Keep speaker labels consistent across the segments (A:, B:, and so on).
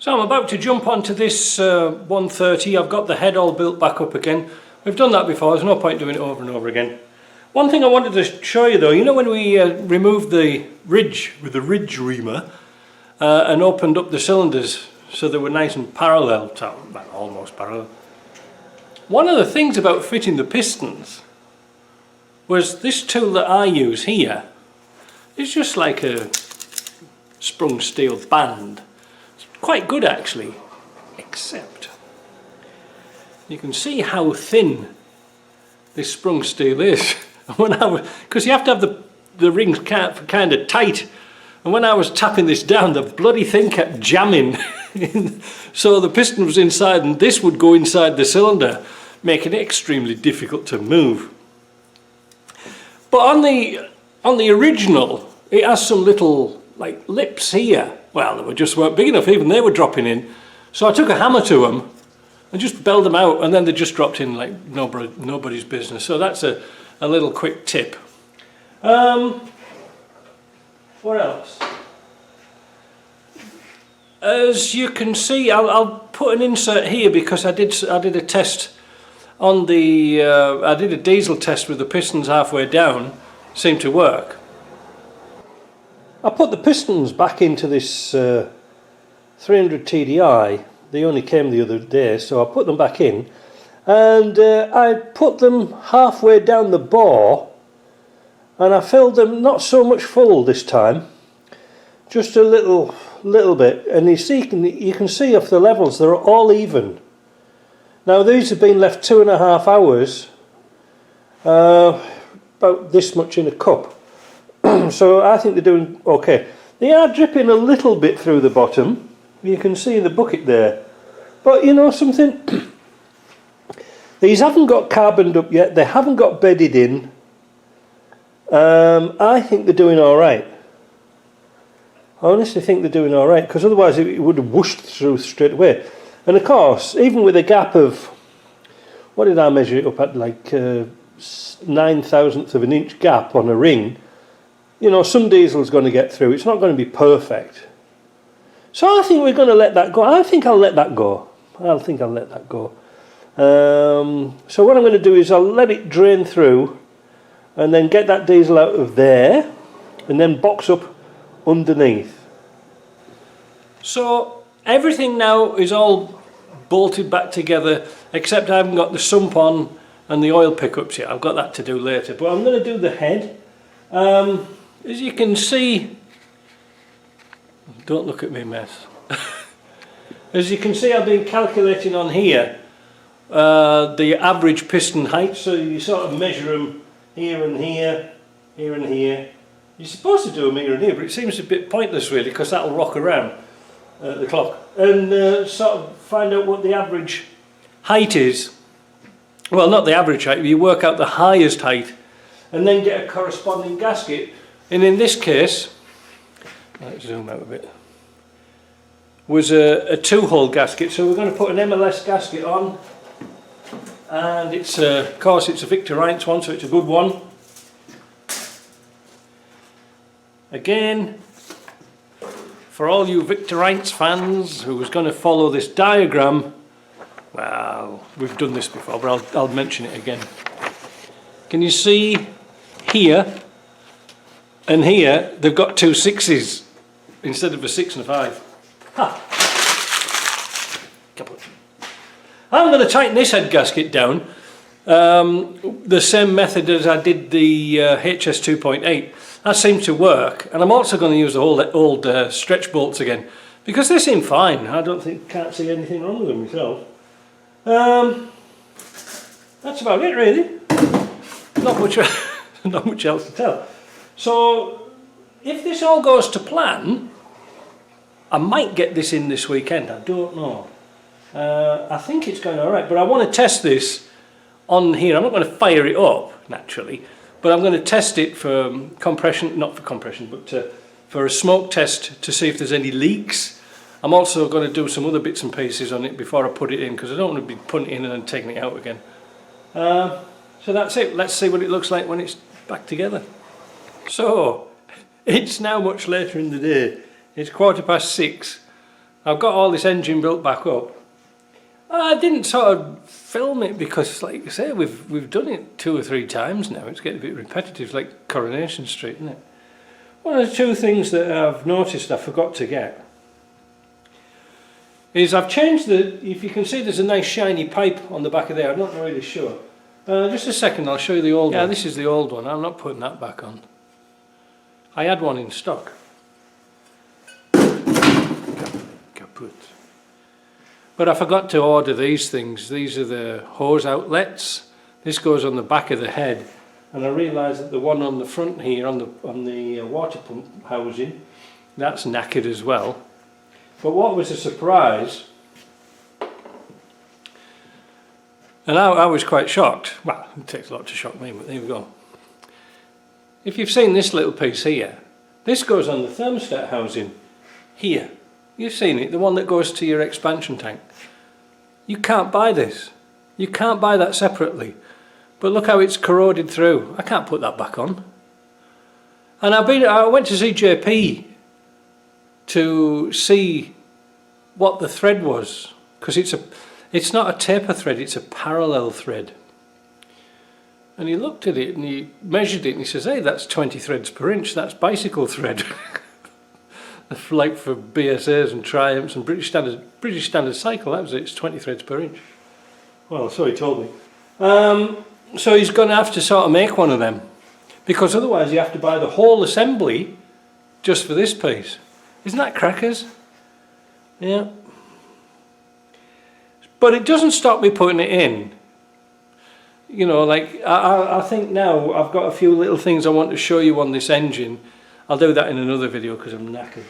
A: So I'm about to jump onto this 130. I've got the head all built back up again. We've done that before, there's no point doing it over and over again. One thing I wanted to show you though, you know when we removed the ridge with the ridge reamer and opened up the cylinders so they were nice and parallel, well, almost parallel. One of the things about fitting the pistons was this tool that I use here. It's just like a sprung steel band. It's quite good actually, except you can see how thin this sprung steel is. Because you have to have the rings kind of tight, and when I was tapping this down, the bloody thing kept jamming. So the piston was inside and this would go inside the cylinder, making it extremely difficult to move. But on the original, it has some little like lips here. Well, they just weren't big enough, even they were dropping in. So I took a hammer to them and just belled them out, and then they just dropped in like nobody's business. So that's a little quick tip. What else? As you can see, I'll put an insert here because I did a test on the I did a diesel test with the pistons halfway down. Seemed to work. I put the pistons back into this 300 TDI. They only came the other day, so I put them back in, and I put them halfway down the bore, and I filled them not so much full this time, just a little bit, and you can see off the levels they're all even. Now these have been left 2.5 hours, about this much in a cup. So I think they're doing okay. They are dripping a little bit through the bottom. You can see the bucket there. But you know something? These haven't got carboned up yet. They haven't got bedded in. I think they're doing alright. I honestly think they're doing alright, because otherwise it would have whooshed through straight away. And of course, even with a gap of, what did I measure it up at, like 9/1000 of an inch gap on a ring, you know, some diesel's going to get through. It's not going to be perfect. So I think we're going to let that go. I think I'll let that go. So what I'm going to do is I'll let it drain through and then get that diesel out of there and then box up underneath. So everything now is all bolted back together, except I haven't got the sump on and the oil pickups yet. I've got that to do later, but I'm going to do the head. As you can see, don't look at me, mess. As you can see, I've been calculating on here the average piston height, so you sort of measure them here and here, here and here. You're supposed to do them here and here, but it seems a bit pointless really, because that'll rock around the clock, and sort of find out what the average height is. Well, not the average height, you work out the highest height and then get a corresponding gasket. And in this case, let's zoom out a bit, was a 2-hole gasket. So we're going to put an MLS gasket on, and it's of course it's a Britrest one, so it's a good one. Again, for all you Britrest fans who was going to follow this diagram, well, we've done this before, but I'll mention it again. Can you see here and here they've got 2 6s instead of a 6 and a 5. Ha! I'm going to tighten this head gasket down the same method as I did the HS 2.8. That seemed to work, and I'm also going to use the old stretch bolts again, because they seem fine. I can't see anything wrong with them myself. That's about it really. Not much else to tell. So if this all goes to plan, I might get this in this weekend. I don't know. I think it's going alright, but I want to test this on here. I'm not going to fire it up naturally, but I'm going to test it for compression, not for compression, but for a smoke test to see if there's any leaks. I'm also going to do some other bits and pieces on it before I put it in, because I don't want to be putting it in and then taking it out again. So that's it. Let's see what it looks like when it's back together. So it's now much later in the day. It's 6:15, I've got all this engine built back up. I didn't sort of film it because, like I say, we've done it 2 or 3 times now. It's getting a bit repetitive, like Coronation Street, isn't it? One of the 2 things that I've noticed I forgot to get is I've changed if you can see there's a nice shiny pipe on the back of there. I'm not really sure. Just a second, I'll show you the old one. Yeah, this is the old one. I'm not putting that back on. I had one in stock. Kaput. But I forgot to order these things. These are the hose outlets. This goes on the back of the head, and I realised that the one on the front here on the water pump housing, that's knackered as well. But what was a surprise, and I was quite shocked. Well, it takes a lot to shock me, but there we go. If you've seen this little piece here, this goes on the thermostat housing here. You've seen it, the one that goes to your expansion tank. You can't buy this. You can't buy that separately. But look how it's corroded through. I can't put that back on. And I went to see JP to see what the thread was, because it's not a taper thread, it's a parallel thread. And he looked at it and he measured it and he says, hey, that's 20 threads per inch, that's bicycle thread. Like for BSAs and Triumphs and British Standard Cycle, that was it, it's 20 threads per inch. Well, so he told me. So he's going to have to sort of make one of them, because otherwise you have to buy the whole assembly just for this piece. Isn't that crackers? Yeah. But it doesn't stop me putting it in. You know, like I think now I've got a few little things I want to show you on this engine. I'll do that in another video because I'm knackered.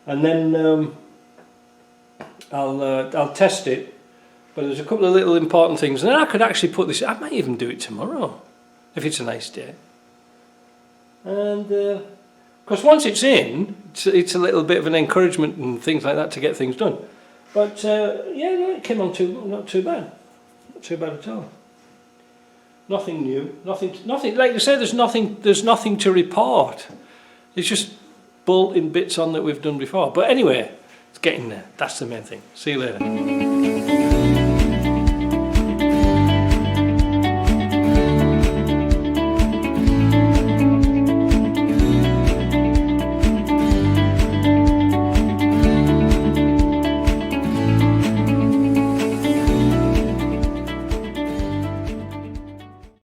A: And then I'll test it. But there's a couple of little important things. And then I could actually put this, I might even do it tomorrow, if it's a nice day. And, because once it's in, it's a little bit of an encouragement and things like that to get things done. But, yeah, no, it came on not too bad. Not too bad at all. Nothing new, nothing, like you say, there's nothing to report. It's just bolting bits on that we've done before. But anyway, it's getting there. That's the main thing. See you later.